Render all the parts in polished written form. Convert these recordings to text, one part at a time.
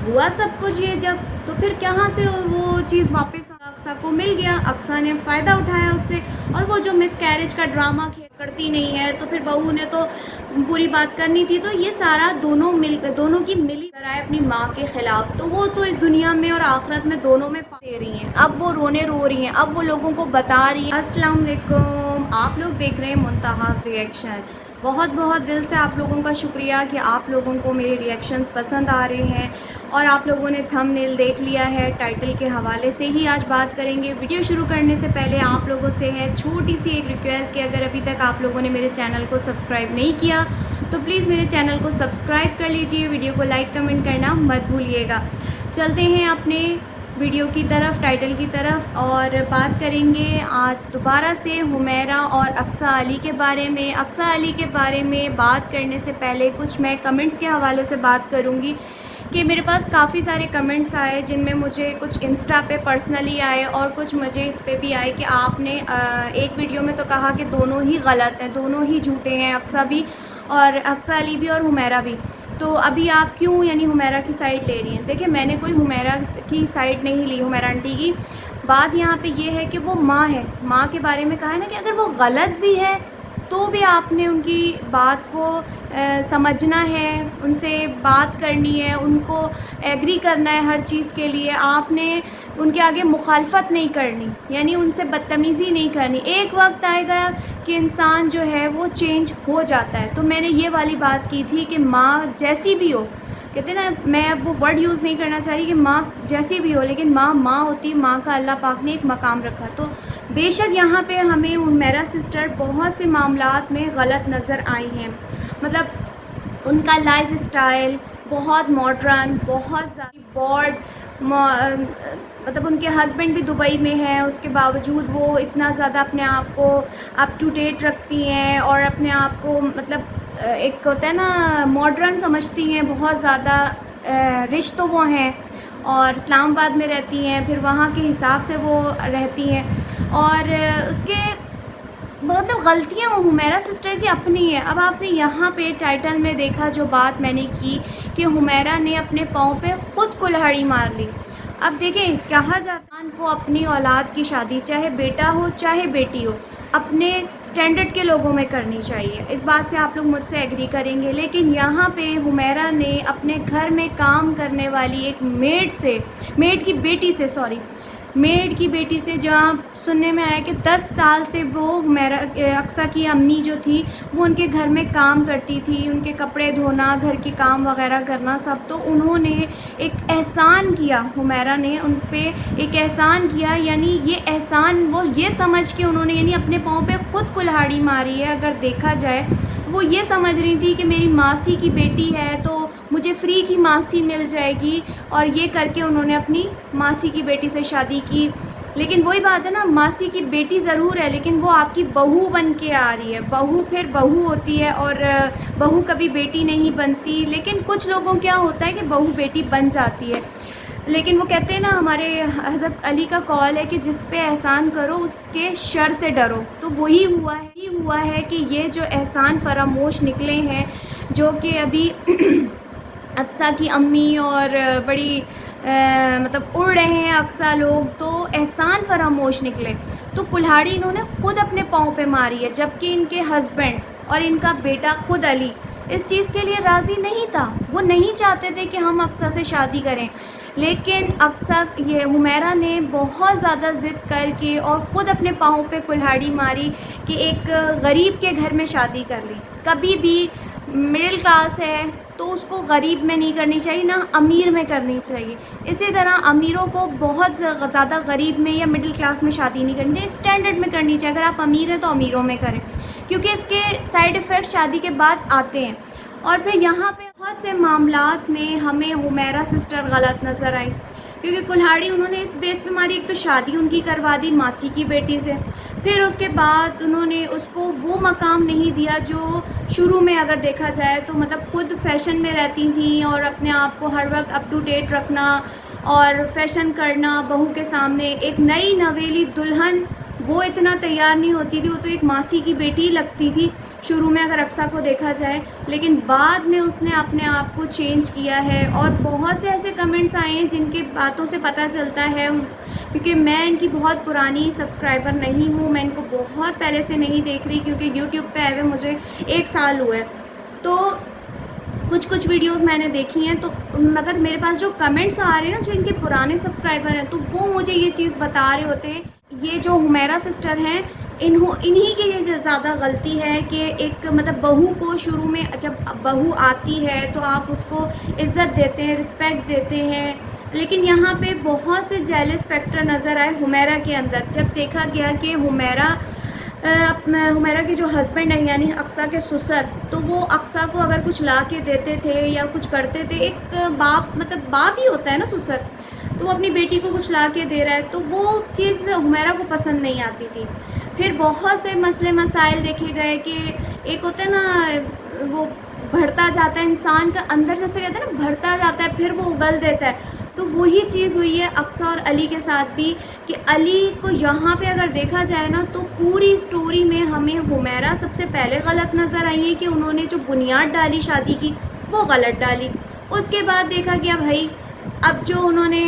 ہوا سب کچھ یہ جب، تو پھر کہاں سے وہ چیز واپس اقصیٰ کو مل گیا، اقصیٰ نے فائدہ اٹھایا اس سے، اور وہ جو مس کیریج کا ڈرامہ کرتی نہیں ہے تو پھر بہو نے تو بری بات کرنی تھی، تو یہ سارا دونوں کی ملی کرائے اپنی ماں کے خلاف، تو وہ تو اس دنیا میں اور آخرت میں دونوں میں دے رہی ہیں، اب وہ رو رہی ہیں، اب وہ لوگوں کو بتا رہی ہیں۔ السلام علیکم، آپ لوگ دیکھ رہے ہیں منتہاز ریئیکشن۔ بہت بہت دل سے آپ لوگوں کا شکریہ کہ آپ لوگوں کو میرے ریئیکشنز پسند آ رہے ہیں، اور آپ لوگوں نے تھم نیل دیکھ لیا ہے، ٹائٹل کے حوالے سے ہی آج بات کریں گے۔ ویڈیو شروع کرنے سے پہلے آپ لوگوں سے ہے چھوٹی سی ایک ریکویسٹ کہ اگر ابھی تک آپ لوگوں نے میرے چینل کو سبسکرائب نہیں کیا تو پلیز میرے چینل کو سبسکرائب کر لیجئے، ویڈیو کو لائک کمنٹ کرنا مت بھولیے گا۔ چلتے ہیں اپنے ویڈیو کی طرف، ٹائٹل کی طرف، اور بات کریں گے آج دوبارہ سے حمیرہ اور اقصیٰ علی کے بارے میں۔ اقصیٰ علی کے بارے میں بات کرنے سے پہلے کچھ میں کمنٹس کے حوالے سے بات کروں گی کہ میرے پاس کافی سارے کمنٹس آئے، جن میں مجھے کچھ انسٹا پہ پرسنلی آئے اور کچھ مجھے اس پہ بھی آئے کہ آپ نے ایک ویڈیو میں تو کہا کہ دونوں ہی غلط ہیں، دونوں ہی جھوٹے ہیں، اقصیٰ بھی اور اقصیٰ علی بھی اور حمیرہ بھی، تو ابھی آپ کیوں یعنی حمیرہ کی سائڈ لے رہی ہیں؟ دیکھیں، میں نے کوئی حمیرہ کی سائڈ نہیں لی، حمیرہ آنٹی کی بات یہاں پہ یہ ہے کہ وہ ماں ہے، ماں کے بارے میں کہا ہے نا کہ اگر وہ غلط بھی ہے تو بھی آپ نے ان کی بات کو سمجھنا ہے، ان سے بات کرنی ہے، ان کو ایگری کرنا ہے ہر چیز کے لیے، آپ نے ان کے آگے مخالفت نہیں کرنی، یعنی ان سے بدتمیزی نہیں کرنی۔ ایک وقت آئے گا کہ انسان جو ہے وہ چینج ہو جاتا ہے، تو میں نے یہ والی بات کی تھی کہ ماں جیسی بھی ہو، کہتے ہیں نا، میں اب وہ ورڈ یوز نہیں کرنا چاہ رہی کہ ماں جیسی بھی ہو، لیکن ماں ماں ہوتی، ماں کا اللہ پاک نے ایک مقام رکھا، تو بے شک یہاں پہ ہمیں حمیرہ سسٹر بہت سے معاملات میں غلط نظر آئی ہیں، مطلب ان کا لائف اسٹائل بہت ماڈرن، بہت زیادہ باڈ، مطلب ان کے ہسبینڈ بھی دبئی میں ہیں، اس کے باوجود وہ اتنا زیادہ اپنے آپ کو اپ ٹو ڈیٹ رکھتی ہیں اور اپنے آپ کو مطلب ایک ہوتا ہے نا ماڈرن سمجھتی ہیں، بہت زیادہ رچ تو وہ ہیں، اور اسلام آباد میں رہتی ہیں، پھر وہاں کے حساب سے وہ رہتی ہیں، اور اس کے مطلب غلطیاں حمیرہ سسٹر کی اپنی ہے۔ اب آپ نے یہاں پہ ٹائٹل میں دیکھا جو بات میں نے کی کہ حمیرہ نے اپنے پاؤں پہ خود کلہاڑی مار لی۔ اب دیکھیں، کہا جاتا ہے کو اپنی اولاد کی شادی، چاہے بیٹا ہو چاہے بیٹی ہو، اپنے سٹینڈرڈ کے لوگوں میں کرنی چاہیے، اس بات سے آپ لوگ مجھ سے ایگری کریں گے، لیکن یہاں پہ حمیرہ نے اپنے گھر میں کام کرنے والی ایک میڈ کی بیٹی سے جہاں سننے میں آیا کہ 10 سال سے وہ اقصیٰ کی امی جو تھی وہ ان کے گھر میں کام کرتی تھی، ان کے کپڑے دھونا، گھر کے کام وغیرہ کرنا سب، تو انہوں نے ایک احسان کیا، حمیرہ نے ان پہ ایک احسان کیا، یعنی یہ احسان وہ یہ سمجھ کے انہوں نے یعنی اپنے پاؤں پہ خود کلہاڑی ماری ہے۔ اگر دیکھا جائے تو وہ یہ سمجھ رہی تھی کہ میری ماسی کی بیٹی ہے تو مجھے فری کی ماسی مل جائے گی، اور یہ کر کے انہوں نے اپنی ماسی کی بیٹی سے شادی کی۔ لیکن وہی بات ہے نا، ماسی کی بیٹی ضرور ہے لیکن وہ آپ کی بہو بن کے آ رہی ہے، بہو پھر بہو ہوتی ہے اور بہو کبھی بیٹی نہیں بنتی، لیکن کچھ لوگوں کیا ہوتا ہے کہ بہو بیٹی بن جاتی ہے، لیکن وہ کہتے ہیں نا، ہمارے حضرت علی کا قول ہے کہ جس پہ احسان کرو اس کے شر سے ڈرو، تو وہی ہوا ہے کہ یہ جو احسان فراموش نکلے ہیں، جو کہ ابھی اقصیٰ کی امی اور بڑی مطلب اڑ رہے ہیں اقصیٰ لوگ، تو احسان فراموش نکلے، تو کلہاڑی انہوں نے خود اپنے پاؤں پہ ماری ہے، جبکہ ان کے ہسبینڈ اور ان کا بیٹا خود علی اس چیز کے لیے راضی نہیں تھا، وہ نہیں چاہتے تھے کہ ہم اقصیٰ سے شادی کریں، لیکن یہ حمیرہ نے بہت زیادہ ضد کر کے اور خود اپنے پاؤں پہ کلہاڑی ماری کہ ایک غریب کے گھر میں شادی کر لی۔ کبھی بھی مڈل کلاس ہے تو اس کو غریب میں نہیں کرنی چاہیے، نہ امیر میں کرنی چاہیے، اسی طرح امیروں کو بہت زیادہ غریب میں یا مڈل کلاس میں شادی نہیں کرنی چاہیے، اسٹینڈرڈ میں کرنی چاہیے، اگر آپ امیر ہیں تو امیروں میں کریں، کیونکہ اس کے سائیڈ ایفیکٹ شادی کے بعد آتے ہیں۔ اور پھر یہاں پہ بہت سے معاملات میں ہمیں حمیرہ سسٹر غلط نظر آئی، کیونکہ کلہاڑی انہوں نے اس بیس پہ ماری، ایک تو شادی ان کی کروا دی ماسی کی بیٹی سے، پھر اس کے بعد انہوں نے اس کو وہ مقام نہیں دیا جو شروع میں اگر دیکھا جائے تو مطلب خود فیشن میں رہتی تھیں اور اپنے آپ کو ہر وقت اپ ٹو ڈیٹ رکھنا اور فیشن کرنا، بہو کے سامنے ایک نئی نویلی دلہن وہ اتنا تیار نہیں ہوتی تھی، وہ تو ایک ماسی کی بیٹی ہی لگتی تھی شروع میں اگر اقصیٰ کو دیکھا جائے، لیکن بعد میں اس نے اپنے آپ کو چینج کیا ہے، اور بہت سے ایسے کمنٹس آئے ہیں جن کی باتوں سے پتہ چلتا ہے، کیونکہ میں ان کی بہت پرانی سبسکرائبر نہیں ہوں، میں ان کو بہت پہلے سے نہیں دیکھ رہی، کیونکہ یوٹیوب پہ آئے ہوئے مجھے 1 سال ہوا ہے، تو کچھ ویڈیوز میں نے دیکھی ہیں، تو مگر میرے پاس جو کمنٹس آ رہے ہیں نا، جو ان کے پرانے سبسکرائبر ہیں، تو وہ مجھے یہ چیز بتا رہے ہوتے ہیں، یہ جو حمیرہ سسٹر ہیں، انہی کی یہ زیادہ غلطی ہے کہ ایک مطلب بہو کو شروع میں جب بہو آتی ہے تو آپ اس کو عزت دیتے ہیں، رسپیکٹ دیتے ہیں، لیکن یہاں پہ بہت سے جیلس فیکٹر نظر آئے حمیرہ کے اندر، جب دیکھا گیا کہ حمیرہ کے جو ہسبینڈ ہیں یعنی اقصیٰ کے سسر، تو وہ اقصیٰ کو اگر کچھ لا کے دیتے تھے یا کچھ کرتے تھے، ایک باپ مطلب باپ ہی ہوتا ہے نا سسر، تو وہ اپنی بیٹی کو کچھ لا کے دے رہا ہے، تو وہ چیز حمیرہ کو پسند نہیں آتی تھی۔ پھر بہت سے مسئلے مسائل دیکھے گئے کہ ایک ہوتا ہے نا وہ بڑھتا جاتا ہے انسان کا اندر، جیسے کہتے ہیں نا بڑھتا جاتا ہے پھر وہ اگل دیتا ہے، تو وہی چیز ہوئی ہے اقصیٰ اور علی کے ساتھ بھی، کہ علی کو یہاں پہ اگر دیکھا جائے نا تو پوری سٹوری میں ہمیں حمیرہ سب سے پہلے غلط نظر آئی ہے کہ انہوں نے جو بنیاد ڈالی شادی کی وہ غلط ڈالی۔ اس کے بعد دیکھا گیا بھائی اب جو انہوں نے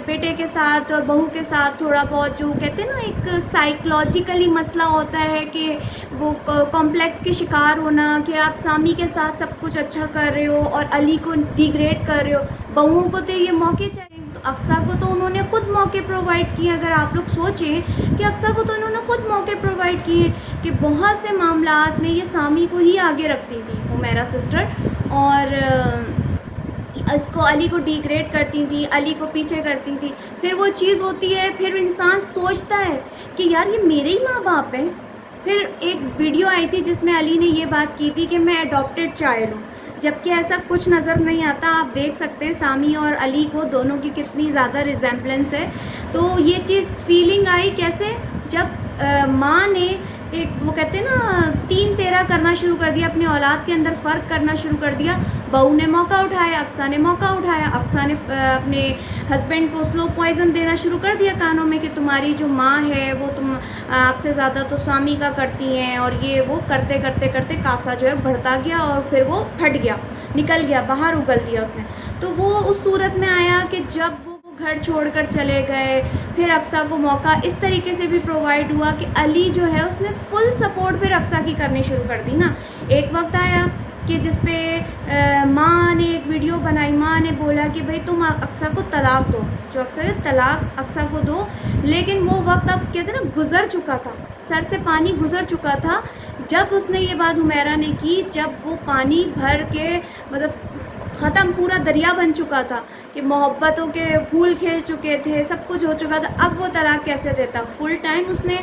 بیٹے کے ساتھ اور بہو کے ساتھ تھوڑا بہت جو کہتے ہیں نا ایک سائیکلوجیکلی مسئلہ ہوتا ہے کہ وہ کمپلیکس کے شکار ہونا، کہ آپ سامی کے ساتھ سب کچھ اچھا کر رہے ہو اور علی کو ڈیگریڈ کر رہے ہو، بہوؤں کو تو یہ موقع چاہیے، تو اقصیٰ کو تو انہوں نے خود موقع پرووائڈ کیے۔ اگر آپ لوگ سوچیں کہ اقصیٰ کو تو انہوں نے خود موقع پرووائڈ کیے کہ بہت سے معاملات میں یہ سامی کو ہی آگے رکھتی تھی حمیرہ سسٹر، اور اس کو علی کو ڈیگریڈ کرتی تھی، علی کو پیچھے کرتی تھی۔ پھر وہ چیز ہوتی ہے، پھر انسان سوچتا ہے کہ یار یہ میرے ہی ماں باپ ہیں۔ پھر ایک ویڈیو آئی تھی جس میں علی نے یہ بات کی تھی کہ میں اڈاپٹیڈ چائلڈ ہوں، جبکہ ایسا کچھ نظر نہیں آتا۔ آپ دیکھ سکتے ہیں سامی اور علی کو دونوں کی کتنی زیادہ ریزیمبلنس ہے۔ تو یہ چیز فیلنگ آئی کیسے، جب ماں نے ایک وہ کہتے ہیں نا 3-13 کرنا شروع کر دیا، اپنے اولاد کے اندر فرق کرنا شروع کر دیا۔ بہو نے موقع اٹھایا، اقصیٰ نے موقع اٹھایا، اقصیٰ نے اپنے ہسبینڈ کو سلو پوائزن دینا شروع کر دیا کانوں میں کہ تمہاری جو ماں ہے وہ تم آپ سے زیادہ تو سامی کا کرتی ہیں، اور یہ وہ کرتے کرتے کرتے کاسا جو ہے بڑھتا گیا اور پھر وہ پھٹ گیا، نکل گیا باہر، اگل دیا اس نے۔ تو وہ اس صورت میں آیا کہ جب وہ گھر چھوڑ کر چلے گئے، پھر اقصیٰ کو موقع اس طریقے سے بھی پرووائڈ ہوا کہ علی جو ہے اس نے فل سپورٹ پھر اقصیٰ کی کرنی شروع کر دی نا۔ ایک وقت آیا کہ جس پہ ماں نے ایک ویڈیو بنائی، ماں نے بولا کہ بھائی تم اقصیٰ کو طلاق دو، جو طلاق اقصیٰ کو دو، لیکن وہ وقت اب کہتے ہیں نا گزر چکا تھا، سر سے پانی گزر چکا تھا جب اس نے یہ بات حمیرہ نے کی، جب وہ پانی بھر کے مطلب ختم، پورا دریا بن چکا تھا کہ محبتوں کے پھول کھل چکے تھے، سب کچھ ہو چکا تھا، اب وہ طلاق کیسے دیتا؟ فل ٹائم اس نے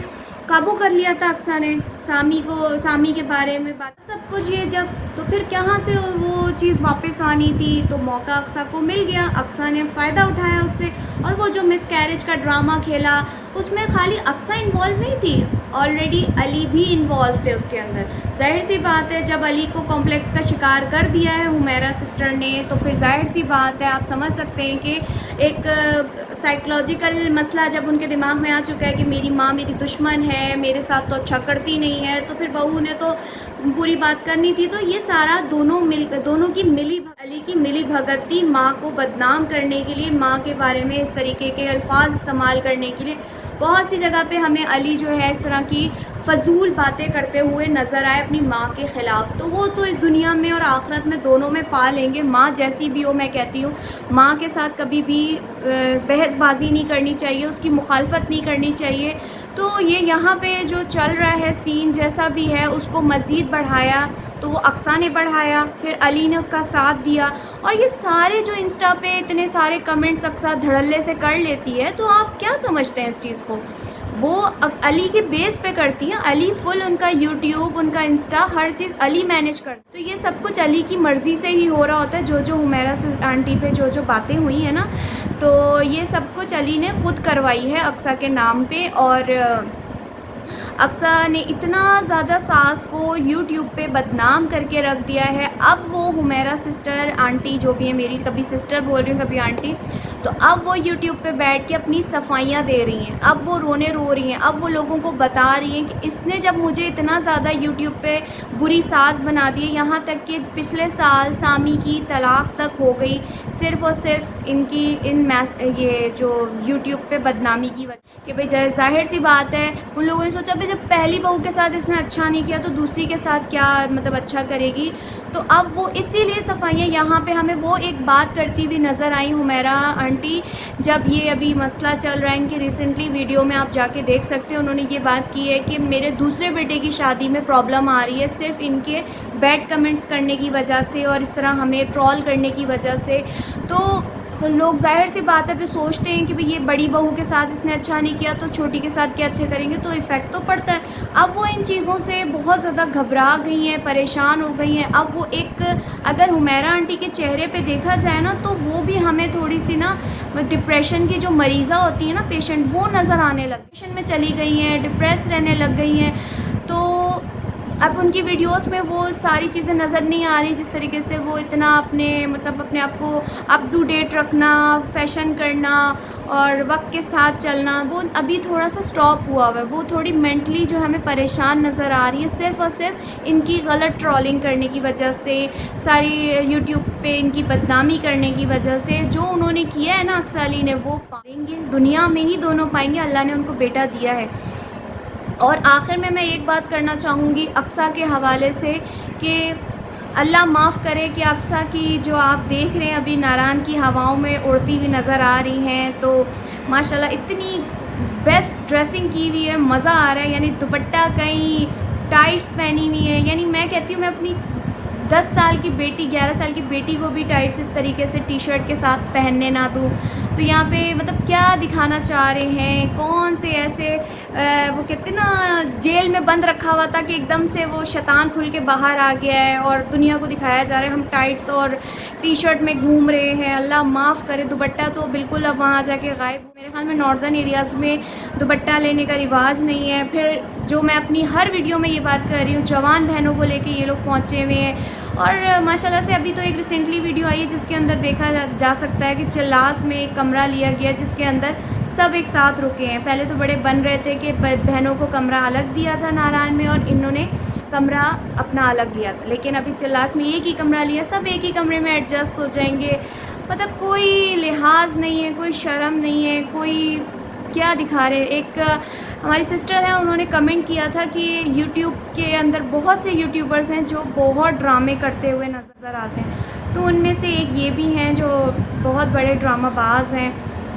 قابو کر لیا تھا اقصیٰ نے سامی کے بارے میں بات سب کچھ، یہ جب تو پھر کہاں سے وہ چیز واپس آنی تھی؟ تو موقع اقصیٰ کو مل گیا، اقصیٰ نے فائدہ اٹھایا اس سے، اور وہ جو مس کیریج کا ڈرامہ کھیلا اس میں خالی اقصیٰ انوالو نہیں تھی، آلریڈی علی بھی انوالو تھے اس کے اندر۔ ظاہر سی بات ہے جب علی کو کمپلیکس کا شکار کر دیا ہے حمیرہ سسٹر نے، تو پھر ظاہر سی بات ہے آپ سمجھ سکتے ہیں کہ ایک سائیکلوجیکل مسئلہ جب ان کے دماغ میں آ چکا ہے کہ میری ماں میری دشمن ہے، میرے ساتھ تو اچھا کرتی نہیں ہے، تو پھر بہو نے تو بری بات کرنی تھی، تو یہ سارا دونوں کی علی کی ملی بھگت تھی ماں کو بدنام کرنے کے لیے، ماں کے بارے میں اس طریقے کے الفاظ استعمال کرنے کے لیے۔ بہت سی جگہ پہ ہمیں علی جو ہے اس طرح کی فضول باتیں کرتے ہوئے نظر آئے اپنی ماں کے خلاف، تو وہ تو اس دنیا میں اور آخرت میں دونوں میں پا لیں گے۔ ماں جیسی بھی ہو، میں کہتی ہوں ماں کے ساتھ کبھی بھی بحث بازی نہیں کرنی چاہیے، اس کی مخالفت نہیں کرنی چاہیے۔ تو یہ یہاں پہ جو چل رہا ہے سین جیسا بھی ہے، اس کو مزید بڑھایا تو وہ اقصیٰ نے بڑھایا، پھر علی نے اس کا ساتھ دیا، اور یہ سارے جو انسٹا پہ اتنے سارے کمنٹس اقصیٰ دھڑلے سے کر لیتی ہے، تو آپ کیا سمجھتے ہیں اس چیز کو؟ وہ علی کے بیس پہ کرتی ہیں، علی فل ان کا یوٹیوب، ان کا انسٹا، ہر چیز علی مینیج کرتا ہے، تو یہ سب کچھ علی کی مرضی سے ہی ہو رہا ہوتا ہے۔ جو حمیرہ آنٹی پہ جو باتیں ہوئی ہیں نا، تو یہ سب کچھ علی نے خود کروائی ہے اقصیٰ کے نام پہ، اور اقصیٰ نے اتنا زیادہ ساس کو یوٹیوب پہ بدنام کر کے رکھ دیا ہے۔ اب وہ حمیرہ سسٹر آنٹی جو بھی ہے، میری کبھی سسٹر بول رہی ہوں کبھی آنٹی، تو اب وہ یوٹیوب پہ بیٹھ کے اپنی صفائیاں دے رہی ہیں، اب وہ رونے رو رہی ہیں، اب وہ لوگوں کو بتا رہی ہیں کہ اس نے جب مجھے اتنا زیادہ یوٹیوب پہ بری ساز بنا دی، یہاں تک کہ پچھلے سال سامی کی طلاق تک ہو گئی، صرف اور صرف یہ جو یوٹیوب پہ بدنامی کی وجہ کہ بھائی ظاہر سی بات ہے ان لوگوں نے سوچا بھائی جب پہلی بہو کے ساتھ اس نے اچھا نہیں کیا تو دوسری کے ساتھ کیا مطلب اچھا کرے گی. تو اب وہ اسی لیے صفائیاں یہاں پہ ہمیں وہ ایک بات کرتی ہوئی نظر آئی حمیرہ آنٹی، جب یہ ابھی مسئلہ چل رہا ہے ان کی ریسنٹلی ویڈیو میں آپ جا کے دیکھ سکتے ہیں، انہوں نے یہ بات کی ہے کہ میرے دوسرے بیٹے کی شادی میں پرابلم آ رہی ہے صرف ان کے بیڈ کمنٹس کرنے کی وجہ سے اور اس طرح ہمیں ٹرول کرنے کی وجہ سے. تو لوگ ظاہر سی بات ہے پھر سوچتے ہیں کہ بھئی یہ بڑی بہو کے ساتھ اس نے اچھا نہیں کیا تو چھوٹی کے ساتھ کیا اچھے کریں گے، تو ایفیکٹ تو پڑتا ہے. اب وہ ان چیزوں سے بہت زیادہ گھبرا گئی ہیں، پریشان ہو گئی ہیں. اب وہ ایک اگر حمیرہ آنٹی کے چہرے پہ دیکھا جائے نا تو وہ بھی ہمیں تھوڑی سی نا ڈپریشن کی جو مریضہ ہوتی ہے نا پیشنٹ، وہ نظر آنے لگ ڈپریشن میں چلی گئی ہیں، ڈپریس رہنے لگ گئی ہیں. تو اب ان کی ویڈیوز میں وہ ساری چیزیں نظر نہیں آ رہی جس طریقے سے وہ اتنا اپنے آپ کو اپ ٹو ڈیٹ رکھنا، فیشن کرنا اور وقت کے ساتھ چلنا، وہ ابھی تھوڑا سا سٹاپ ہوا ہوا ہے. وہ تھوڑی مینٹلی جو ہمیں پریشان نظر آ رہی ہے صرف اور صرف ان کی غلط ٹرولنگ کرنے کی وجہ سے، ساری یوٹیوب پہ ان کی بدنامی کرنے کی وجہ سے. جو انہوں نے کیا ہے نا اقصیٰ علی نے وہ پائیں گے دنیا میں ہی، دونوں پائیں گے. اللہ نے ان کو بیٹا دیا ہے. اور آخر میں ایک بات کرنا چاہوں گی اقصیٰ کے حوالے سے کہ اللہ معاف کرے کہ اقصیٰ کی جو آپ دیکھ رہے ہیں ابھی ناران کی ہواؤں میں اڑتی ہوئی نظر آ رہی ہیں، تو ماشاءاللہ اتنی بیسٹ ڈریسنگ کی ہوئی ہے، مزہ آ رہا ہے. یعنی دوپٹہ کہیں ٹائٹس پہنی ہوئی ہے. یعنی میں کہتی ہوں میں اپنی 10 سال کی بیٹی 11 سال کی بیٹی کو بھی ٹائٹس اس طریقے سے ٹی شرٹ کے ساتھ پہننے نہ دوں. تو یہاں پہ مطلب کیا دکھانا چاہ رہے ہیں، کون سے ایسے وہ کہتے ہیں نا جیل میں بند رکھا ہوا تھا کہ ایک دم سے وہ شیطان کھل کے باہر آ گیا ہے اور دنیا کو دکھایا جا رہا ہے ہم ٹائٹس اور ٹی شرٹ میں گھوم رہے ہیں. اللہ معاف کرے. دوپٹہ تو بالکل اب وہاں جا کے غائب ہو. میرے خیال میں ناردرن ایریاز میں دوپٹہ لینے کا رواج نہیں ہے. پھر جو میں اپنی ہر ویڈیو میں یہ بات کر رہی ہوں، جوان بہنوں کو لے کے یہ لوگ پہنچے ہوئے ہیں. اور ماشاءاللہ سے ابھی تو ایک ریسنٹلی ویڈیو آئی ہے جس کے اندر دیکھا جا سکتا ہے کہ چلاس میں ایک کمرہ لیا گیا جس کے اندر سب ایک ساتھ رکے ہیں. پہلے تو بڑے بن رہے تھے کہ بہنوں کو کمرہ الگ دیا تھا ناران میں اور انہوں نے کمرہ اپنا الگ لیا تھا، لیکن ابھی چلاس میں ایک ہی کمرہ لیا، سب ایک ہی کمرے میں ایڈجسٹ ہو جائیں گے. مطلب کوئی لحاظ نہیں ہے، کوئی شرم نہیں ہے، کوئی کیا دکھا رہے. ایک ہماری سسٹر ہے انہوں نے کمنٹ کیا تھا کہ یوٹیوب کے اندر بہت سے یوٹیوبرز ہیں جو بہت ڈرامے کرتے ہوئے نظر آتے ہیں، تو ان میں سے ایک یہ بھی ہیں جو بہت بڑے ڈرامہ باز ہیں.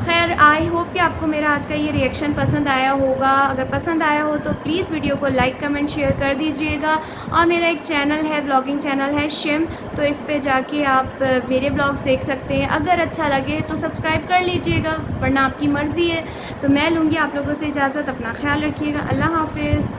خیر آئی ہوپ کہ آپ کو میرا آج کا یہ ریئیکشن پسند آیا ہوگا. اگر پسند آیا ہو تو پلیز ویڈیو کو لائک کمنٹ شیئر کر دیجئے گا. اور میرا ایک چینل ہے، ولاگنگ چینل ہے شم، تو اس پہ جا کے آپ میرے ولاگس دیکھ سکتے ہیں. اگر اچھا لگے تو سبسکرائب کر لیجئے گا، ورنہ آپ کی مرضی ہے. تو میں لوں گی آپ لوگوں سے اجازت. اپنا خیال رکھیے گا. اللہ حافظ.